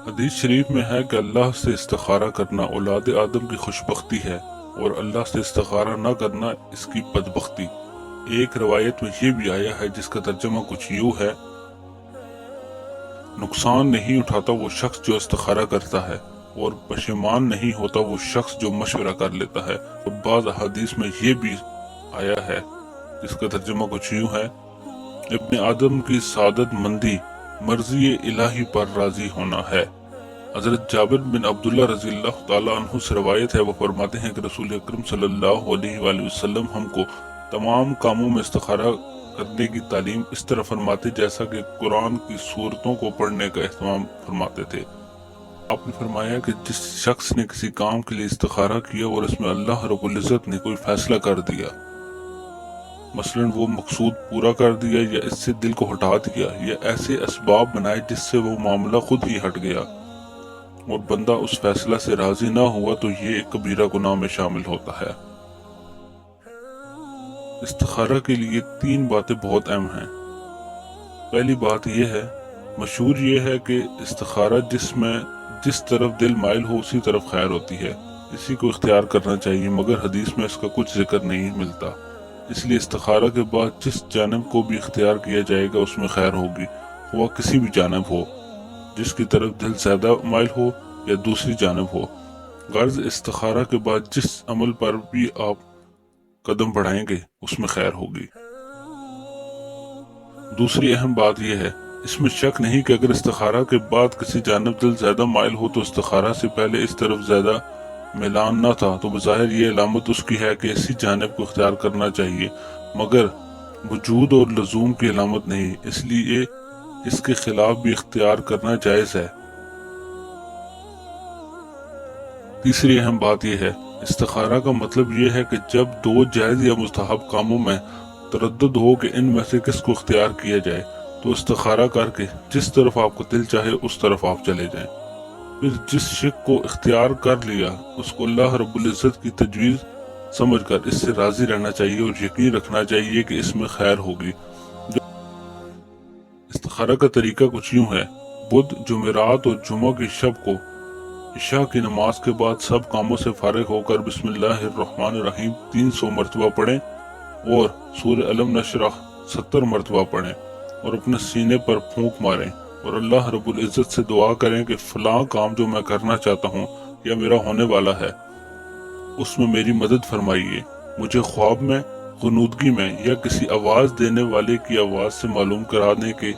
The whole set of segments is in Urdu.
حدیث شریف میں ہے کہ اللہ سے استخارہ کرنا اولاد آدم کی خوشبختی ہے اور اللہ سے استخارہ نہ کرنا اس کی بدبختی۔ ایک روایت میں یہ بھی آیا ہے جس کا ترجمہ کچھ یوں ہے: نقصان نہیں اٹھاتا وہ شخص جو استخارہ کرتا ہے، اور پشیمان نہیں ہوتا وہ شخص جو مشورہ کر لیتا ہے۔ اور بعض احادیث میں یہ بھی آیا ہے جس کا ترجمہ کچھ یوں ہے: ابن آدم کی سعادت مندی مرضی الہی پر راضی ہونا ہے۔ حضرت جابر بن عبداللہ رضی اللہ تعالیٰ عنہ سے روایت ہے، وہ فرماتے ہیں کہ رسول اکرم صلی اللہ علیہ وآلہ وسلم ہم کو تمام کاموں میں استخارہ کرنے کی تعلیم اس طرح فرماتے جیسا کہ قرآن کی سورتوں کو پڑھنے کا اہتمام فرماتے تھے۔ آپ نے فرمایا کہ جس شخص نے کسی کام کے لیے استخارہ کیا اور اس میں اللہ رب العزت نے کوئی فیصلہ کر دیا، مثلا وہ مقصود پورا کر دیا یا اس سے دل کو ہٹا دیا یا ایسے اسباب بنائے جس سے وہ معاملہ خود ہی ہٹ گیا، اور بندہ اس فیصلہ سے راضی نہ ہوا، تو یہ ایک کبیرہ گناہ میں شامل ہوتا ہے۔ استخارہ کے لیے 3 باتیں بہت اہم ہیں۔ پہلی بات یہ ہے، مشہور یہ ہے کہ استخارہ جس طرف دل مائل ہو اسی طرف خیر ہوتی ہے، اسی کو اختیار کرنا چاہیے، مگر حدیث میں اس کا کچھ ذکر نہیں ملتا۔ اس لیے استخارہ کے بعد جس جانب کو بھی اختیار کیا جائے گا اس میں خیر ہوگی، وہ کسی بھی جانب ہو، جس کی طرف دل زیادہ مائل ہو یا دوسری جانب ہو۔ غرض استخارہ کے بعد جس عمل پر بھی آپ قدم بڑھائیں گے اس میں خیر ہوگی۔ دوسری اہم بات یہ ہے، اس میں شک نہیں کہ اگر استخارہ کے بعد کسی جانب دل زیادہ مائل ہو تو استخارہ سے پہلے اس طرف زیادہ میلان نہ تھا، تو بظاہر یہ علامت اس کی ہے کہ اسی جانب کو اختیار کرنا چاہیے، مگر وجود اور لزوم کی علامت نہیں، اس لیے اس کے خلاف بھی اختیار کرنا جائز ہے۔ تیسری اہم بات یہ ہے، استخارہ کا مطلب یہ ہے کہ جب 2 جائز یا مستحب کاموں میں تردد ہو کہ ان میں سے کس کو اختیار کیا جائے، تو استخارہ کر کے جس طرف آپ کو دل چاہے اس طرف آپ چلے جائیں۔ پھر جس شک کو اختیار کر لیا اس کو اللہ رب العزت کی تجویز سمجھ کر اس سے راضی رہنا چاہیے اور یقین رکھنا چاہیے کہ اس میں خیر ہوگی۔ استخارہ کا طریقہ کچھ یوں ہے: بدھ، جمعرات اور جمعہ کی شب کو عشاء کی نماز کے بعد سب کاموں سے فارغ ہو کر بسم اللہ الرحمن الرحیم 300 مرتبہ پڑھیں اور سورہ علم نشرح 70 مرتبہ پڑھیں اور اپنے سینے پر پھونک ماریں اور اللہ رب العزت سے دعا کریں کہ فلاں کام جو میں کرنا چاہتا ہوں یا میرا ہونے والا ہے اس میں میری مدد فرمائیے، مجھے خواب میں، غنودگی میں یا کسی آواز دینے والے کی آواز سے معلوم کرا دیں کہ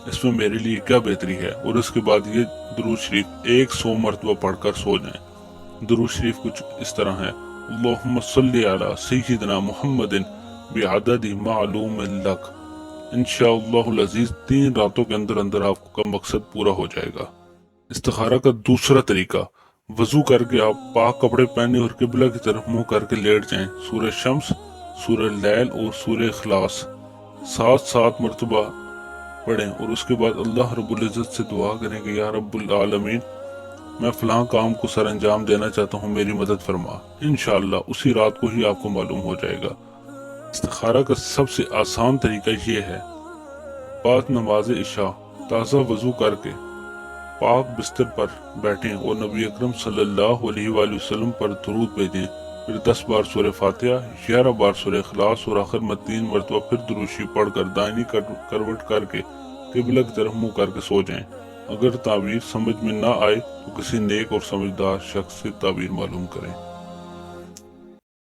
اس میں میرے لیے کیا بہتری ہے، اور اس کے بعد یہ درود شریف 100 مرتبہ پڑھ کر سو جائیں۔ درود شریف کچھ اس طرح ہے: اللہم صلی علی سیدنا محمد بعدد معلوم لک۔ انشاءاللہ العزیز 3 راتوں کے اندر اندر آپ کا مقصد پورا ہو جائے گا۔ استخارہ کا دوسرا طریقہ، وضو کر کے آپ پاک کپڑے پہنے اور قبلہ کی طرف منہ کر کے لیٹ جائیں، سورہ شمس، سورہ لیل اور سورہ اخلاص 7 مرتبہ پڑھیں، اور اس کے بعد اللہ رب العزت سے دعا کریں کہ یا رب العالمین، میں فلاں کام کو سر انجام دینا چاہتا ہوں، میری مدد فرما۔ انشاءاللہ اسی رات کو ہی آپ کو معلوم ہو جائے گا۔ استخارہ کا سب سے آسان طریقہ یہ ہے، بعد نماز عشاء تازہ وضو کر کے پاک بستر پر بیٹھیں اور نبی اکرم صلی اللہ علیہ وآلہ وسلم پر درود بھیجیں، پھر 10 بار سورہ فاتحہ، 11 بار سورہ اخلاص اور آخر میں 3 مرتبہ پھر درود شریف پڑھ کر دائنی کروٹ کر کے قبلہ کی طرف منہ کر کے سو جائیں۔ اگر تعبیر سمجھ میں نہ آئے تو کسی نیک اور سمجھدار شخص سے تعبیر معلوم کریں۔